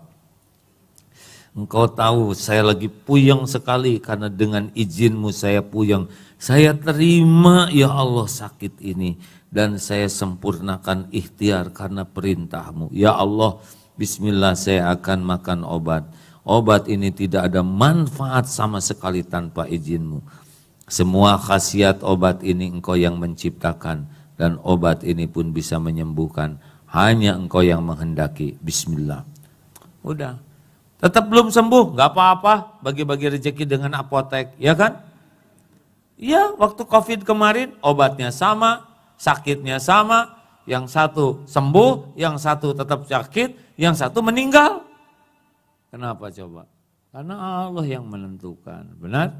Engkau tahu saya lagi puyeng sekali karena dengan izin-Mu saya puyeng. Saya terima ya Allah sakit ini. Dan saya sempurnakan ikhtiar karena perintah-Mu. Ya Allah, bismillah saya akan makan obat. Obat ini tidak ada manfaat sama sekali tanpa izin-Mu. Semua khasiat obat ini Engkau yang menciptakan dan obat ini pun bisa menyembuhkan. Hanya Engkau yang menghendaki. Bismillah. Udah. Tetap belum sembuh, nggak apa-apa. Bagi-bagi rezeki dengan apotek, ya kan? Ya, waktu COVID kemarin obatnya sama, sakitnya sama, yang satu sembuh, yang satu tetap sakit, yang satu meninggal. Kenapa coba? Karena Allah yang menentukan, benar?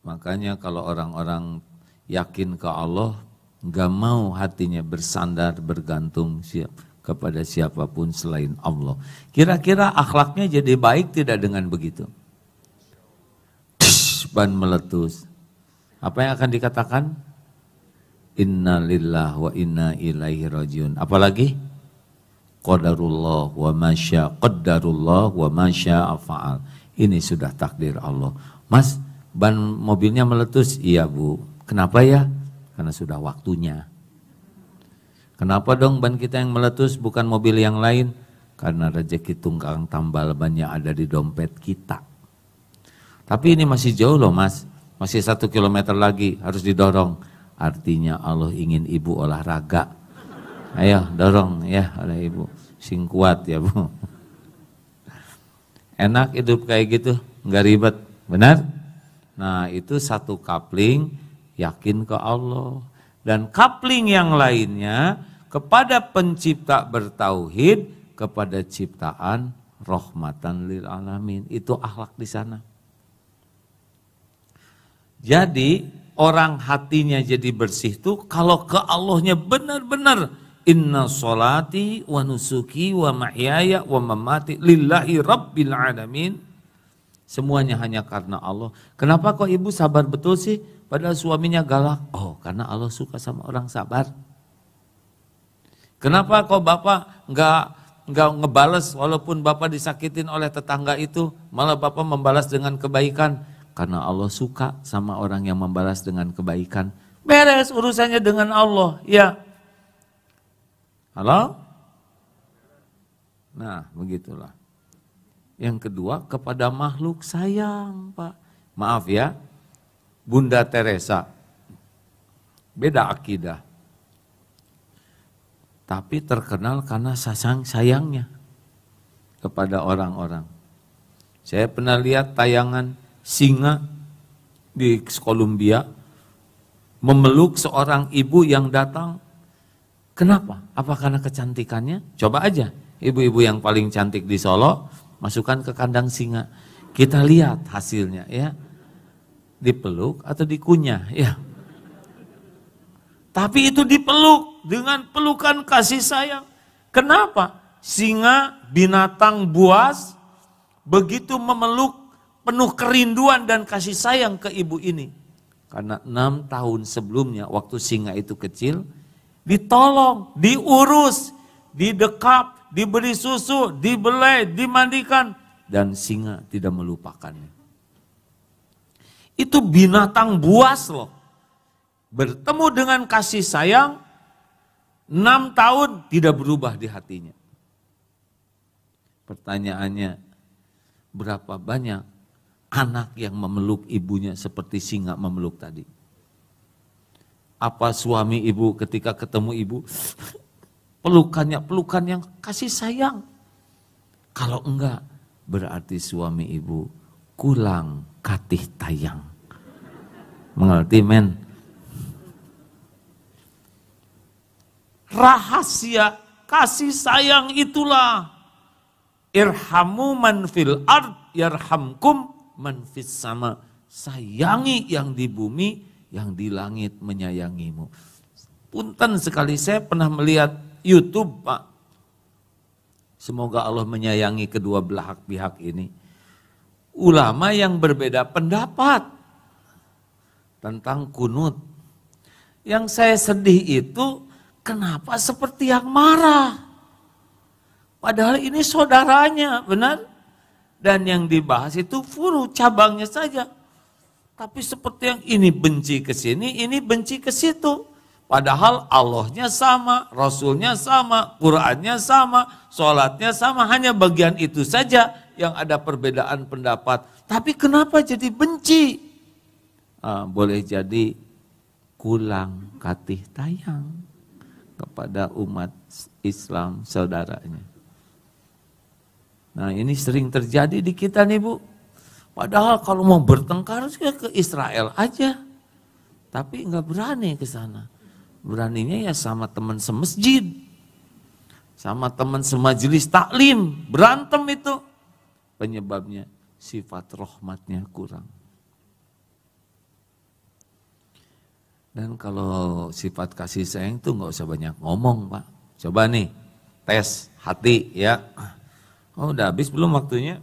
Makanya kalau orang-orang yakin ke Allah, nggak mau hatinya bersandar, bergantung kepada siapapun selain Allah. Kira-kira akhlaknya jadi baik tidak dengan begitu? Ban meletus. Apa yang akan dikatakan? Inna lillah wa inna ilaihi rajiun. Apalagi? Qadarullah wa masya qaddarullah wa masya fa'al. Ini sudah takdir Allah. Mas, ban mobilnya meletus? Iya Bu. Kenapa ya? Karena sudah waktunya. Kenapa dong ban kita yang meletus bukan mobil yang lain? Karena rezeki tunggang tambal bannya ada di dompet kita. Tapi ini masih jauh loh Mas. Masih 1 kilometer lagi harus didorong. Artinya Allah ingin ibu olahraga. Ayo dorong ya oleh ibu. Sing kuat ya Bu. Enak hidup kayak gitu, nggak ribet, benar? Nah itu satu coupling yakin ke Allah. Dan coupling yang lainnya kepada pencipta bertauhid, kepada ciptaan rahmatan lil alamin. Itu akhlak di sana. Jadi orang hatinya jadi bersih tuh kalau ke Allahnya benar-benar inna sholati wa nusuki wa mahyaya wa mamati lillahi rabbil alamin. Semuanya hanya karena Allah. Kenapa kok ibu sabar betul sih? Padahal suaminya galak. Oh, karena Allah suka sama orang sabar. Kenapa kok bapak nggak ngebales walaupun bapak disakitin oleh tetangga itu, malah bapak membalas dengan kebaikan? Karena Allah suka sama orang yang membalas dengan kebaikan. Beres urusannya dengan Allah, ya. Halo? Nah, begitulah. Yang kedua, kepada makhluk sayang, Pak. Maaf ya, Bunda Teresa. Beda akidah. Tapi terkenal karena sayangnya kepada orang-orang. Saya pernah lihat tayangan singa di Kolombia memeluk seorang ibu yang datang. Kenapa? Apa karena kecantikannya? Coba aja, ibu-ibu yang paling cantik di Solo, masukkan ke kandang singa. Kita lihat hasilnya ya. Dipeluk atau dikunyah ya. Tapi itu dipeluk dengan pelukan kasih sayang. Kenapa? Singa, binatang buas, begitu memeluk penuh kerinduan dan kasih sayang ke ibu ini. Karena 6 tahun sebelumnya waktu singa itu kecil, ditolong, diurus, didekap, diberi susu, dibelai, dimandikan, dan singa tidak melupakannya. Itu binatang buas loh. Bertemu dengan kasih sayang, 6 tahun tidak berubah di hatinya. Pertanyaannya, berapa banyak anak yang memeluk ibunya seperti singa memeluk tadi? Apa suami ibu ketika ketemu ibu, pelukannya pelukan yang kasih sayang? Kalau enggak, berarti suami ibu kurang katih tayang. Mengerti men? Rahasia kasih sayang itulah irhamu man fil ard yarhamkum man fis sama. Sayangi yang di bumi, yang di langit menyayangimu. Punten sekali saya pernah melihat YouTube Pak. Semoga Allah menyayangi kedua belah pihak ini. Ulama yang berbeda pendapat tentang kunut. Yang saya sedih itu kenapa seperti yang marah. Padahal ini saudaranya, benar? Dan yang dibahas itu furu, cabangnya saja. Tapi seperti yang ini benci ke sini, ini benci ke situ. Padahal Allahnya sama, Rasulnya sama, Qurannya sama, sholatnya sama. Hanya bagian itu saja yang ada perbedaan pendapat. Tapi kenapa jadi benci? Boleh jadi kurang katih tayang kepada umat Islam saudaranya. Nah ini sering terjadi di kita nih Bu. Padahal kalau mau bertengkar ke Israel aja. Tapi nggak berani ke sana. Beraninya ya sama teman semasjid, sama teman semajelis taklim, berantem itu. Penyebabnya sifat rahmatnya kurang. Dan kalau sifat kasih sayang itu nggak usah banyak ngomong, Pak. Coba nih, tes hati ya. Oh, udah habis belum waktunya?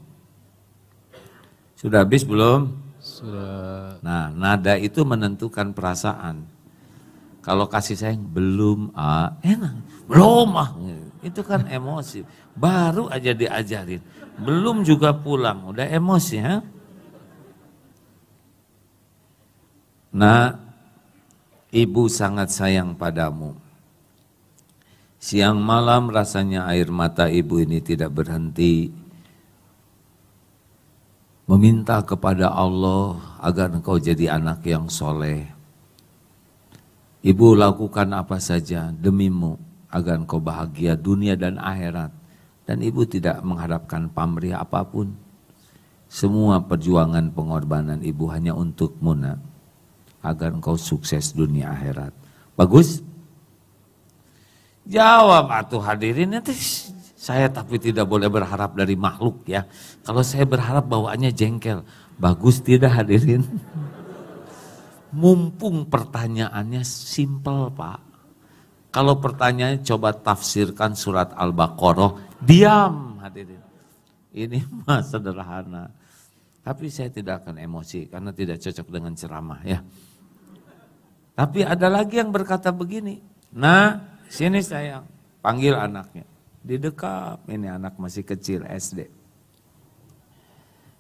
Sudah habis belum? Sudah. Nah, nada itu menentukan perasaan. Kalau kasih sayang belum, enak, belum itu kan emosi. Baru aja diajarin, belum juga pulang, udah emosi ya. Nah, ibu sangat sayang padamu. Siang malam rasanya air mata ibu ini tidak berhenti meminta kepada Allah agar engkau jadi anak yang soleh. Ibu lakukan apa saja demimu agar engkau bahagia dunia dan akhirat. Dan ibu tidak mengharapkan pamrih apapun. Semua perjuangan pengorbanan ibu hanya untukmu nak, agar engkau sukses dunia akhirat. Bagus? Jawab atuh hadirin, nanti saya tapi tidak boleh berharap dari makhluk ya. Kalau saya berharap bawaannya jengkel. Bagus tidak hadirin? Mumpung pertanyaannya simpel Pak. Kalau pertanyaannya coba tafsirkan surat Al-Baqarah, diam hadirin. Ini mah sederhana. Tapi saya tidak akan emosi karena tidak cocok dengan ceramah ya. Tapi ada lagi yang berkata begini, nah sini sayang, panggil anaknya. Didekap, ini anak masih kecil SD.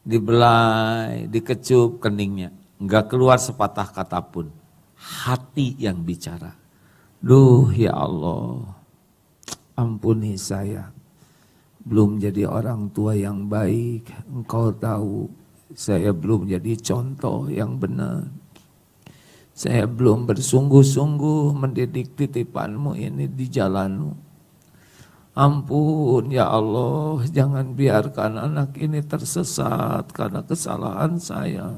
Dibelai, dikecup keningnya. Enggak keluar sepatah kata pun. Hati yang bicara. Duh ya Allah, ampuni saya. Belum jadi orang tua yang baik. Engkau tahu, saya belum jadi contoh yang benar. Saya belum bersungguh-sungguh mendidik titipanmu ini di jalanmu. Ampun ya Allah, jangan biarkan anak ini tersesat karena kesalahan saya.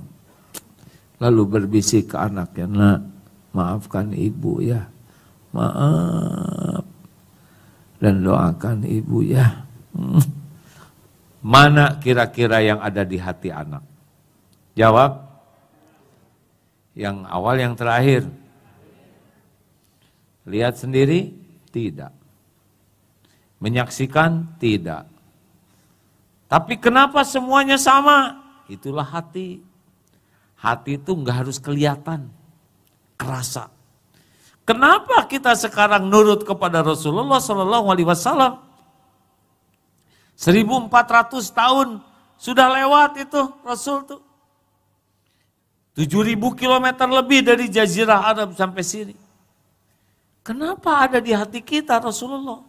Lalu berbisik ke anaknya, nak maafkan ibu ya, maaf. Dan doakan ibu ya. Mana kira-kira yang ada di hati anak? Jawab. Yang awal yang terakhir. Lihat sendiri? Tidak. Menyaksikan? Tidak. Tapi kenapa semuanya sama? Itulah hati. Hati itu enggak harus kelihatan, kerasa. Kenapa kita sekarang nurut kepada Rasulullah SAW? 1400 tahun sudah lewat itu Rasul tuh. 7.000 kilometer lebih dari Jazirah Arab sampai sini. Kenapa ada di hati kita Rasulullah?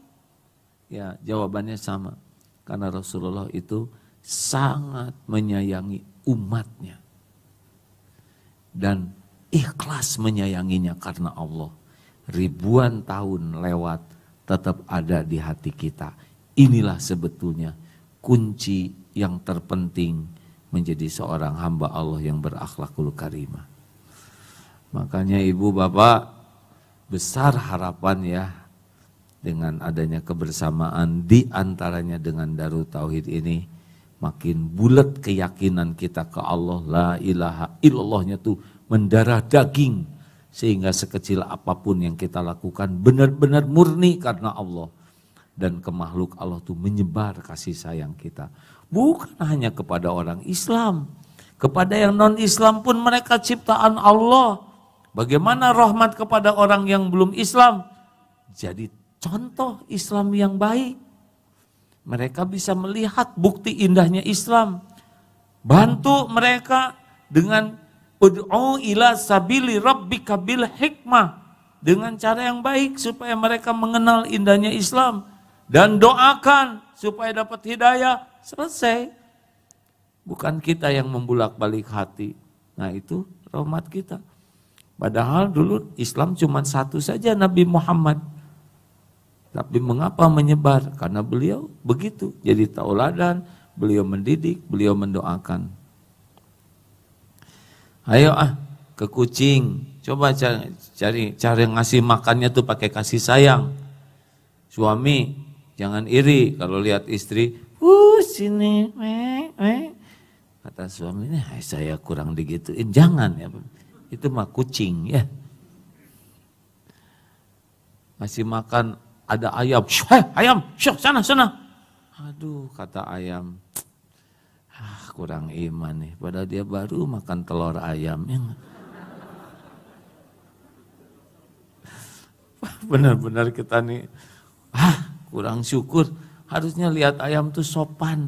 Ya jawabannya sama. Karena Rasulullah itu sangat menyayangi umatnya. Dan ikhlas menyayanginya karena Allah. Ribuan tahun lewat tetap ada di hati kita. Inilah sebetulnya kunci yang terpenting menjadi seorang hamba Allah yang berakhlakul karimah. Makanya ibu bapak besar harapan ya dengan adanya kebersamaan di antaranya dengan Darut Tauhid ini, makin bulat keyakinan kita ke Allah, la ilaha illallahnya tuh mendarah daging, sehingga sekecil apapun yang kita lakukan benar-benar murni karena Allah. Dan ke makhluk Allah tuh menyebar kasih sayang kita. Bukan hanya kepada orang Islam, kepada yang non-Islam pun mereka ciptaan Allah. Bagaimana rahmat kepada orang yang belum Islam? Jadi contoh Islam yang baik. Mereka bisa melihat bukti indahnya Islam. Bantu mereka dengan ud'u ila sabili rabbika bil hikmah. Dengan cara yang baik supaya mereka mengenal indahnya Islam. Dan doakan supaya dapat hidayah. Selesai. Bukan kita yang membulak-balik hati. Nah itu rahmat kita. Padahal dulu Islam cuma satu saja, Nabi Muhammad. Tapi mengapa menyebar? Karena beliau begitu. Jadi tauladan, beliau mendidik, beliau mendoakan. Ayo ke kucing. coba cari cara ngasih makannya tuh pakai kasih sayang. Suami jangan iri kalau lihat istri, sini, kata suami, saya kurang digituin, jangan ya, itu mah kucing ya. Ngasih makan, ada ayam, ayam, sana, aduh kata ayam, kurang iman nih, padahal dia baru makan telur ayam. Ya. Benar-benar kita nih, kurang syukur, harusnya lihat ayam tuh sopan.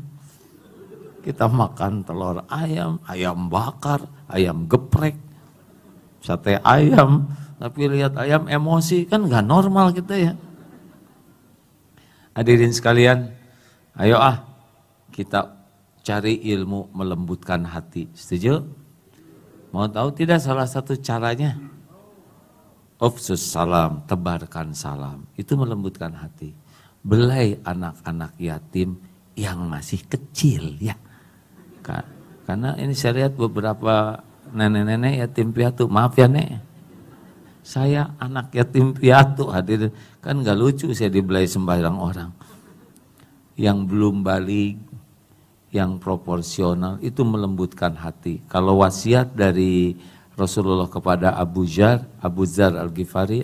Kita makan telur ayam, ayam bakar, ayam geprek, sate ayam, tapi lihat ayam emosi, kan gak normal kita ya. Hadirin sekalian, ayo kita cari ilmu melembutkan hati, setuju? Mau tahu tidak salah satu caranya? Ufsus salam, tebarkan salam, itu melembutkan hati. Belai anak-anak yatim yang masih kecil ya. Karena ini saya lihat beberapa nenek-nenek yatim piatu, maaf ya nek, saya anak yatim piatu, hadirin, kan gak lucu saya dibelai sembarang orang. Yang belum balik, yang proporsional, itu melembutkan hati. Kalau wasiat dari Rasulullah kepada Abu Dzar Al-Ghifari,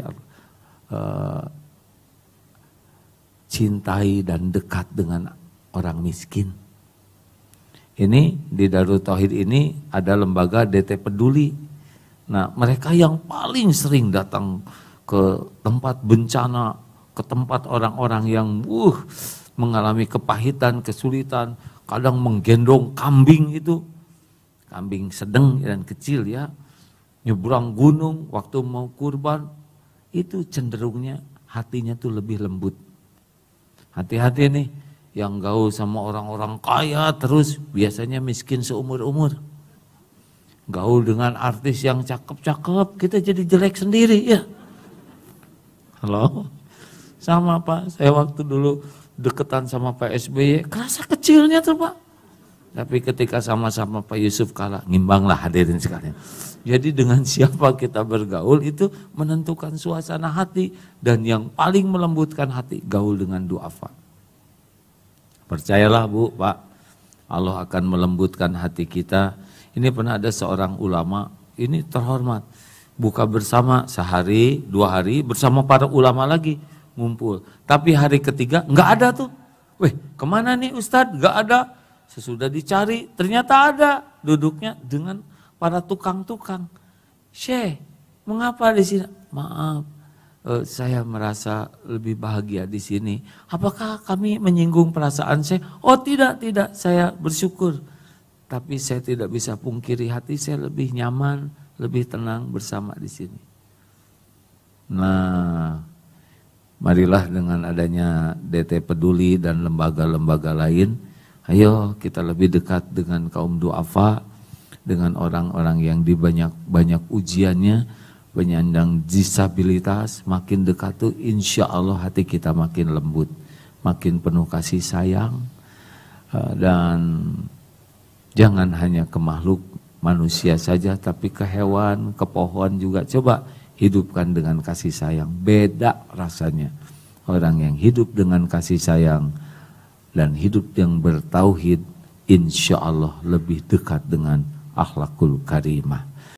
cintai dan dekat dengan orang miskin. Ini di Darut Tauhid ini ada lembaga DT Peduli. Nah, mereka yang paling sering datang ke tempat bencana, ke tempat orang-orang yang mengalami kepahitan, kesulitan, kadang menggendong kambing itu, kambing sedang dan kecil ya, nyebrang gunung waktu mau kurban, itu cenderungnya hatinya tuh lebih lembut. Hati-hati nih, yang gaul sama orang-orang kaya terus biasanya miskin seumur-umur. Gaul dengan artis yang cakep-cakep, kita jadi jelek sendiri ya. Halo? Sama Pak, saya waktu dulu deketan sama Pak SBY, kerasa kecilnya tuh Pak. Tapi ketika sama-sama Pak Yusuf kalah, ngimbanglah hadirin sekalian. Jadi dengan siapa kita bergaul itu menentukan suasana hati. Dan yang paling melembutkan hati, gaul dengan duafa. Percayalah Bu, Pak, Allah akan melembutkan hati kita. Ini pernah ada seorang ulama, ini terhormat, buka bersama sehari, 2 hari, bersama para ulama lagi, ngumpul. Tapi hari ketiga nggak ada tuh. Kemana nih Ustadz? Nggak ada. Sesudah dicari, ternyata ada, duduknya dengan para tukang-tukang. Syekh, mengapa di sini? Maaf, saya merasa lebih bahagia di sini. Apakah kami menyinggung perasaan saya? Oh tidak, saya bersyukur. Tapi saya tidak bisa pungkiri hati saya lebih nyaman, lebih tenang bersama di sini. Nah, marilah dengan adanya DT Peduli dan lembaga-lembaga lain, ayo kita lebih dekat dengan kaum duafa, dengan orang-orang yang di banyak ujiannya, penyandang disabilitas, makin dekat tuh insya Allah hati kita makin lembut, makin penuh kasih sayang. Dan jangan hanya ke makhluk manusia saja, tapi ke hewan, ke pohon juga. Coba hidupkan dengan kasih sayang, beda rasanya. Orang yang hidup dengan kasih sayang dan hidup yang bertauhid, insya Allah lebih dekat dengan akhlakul karimah.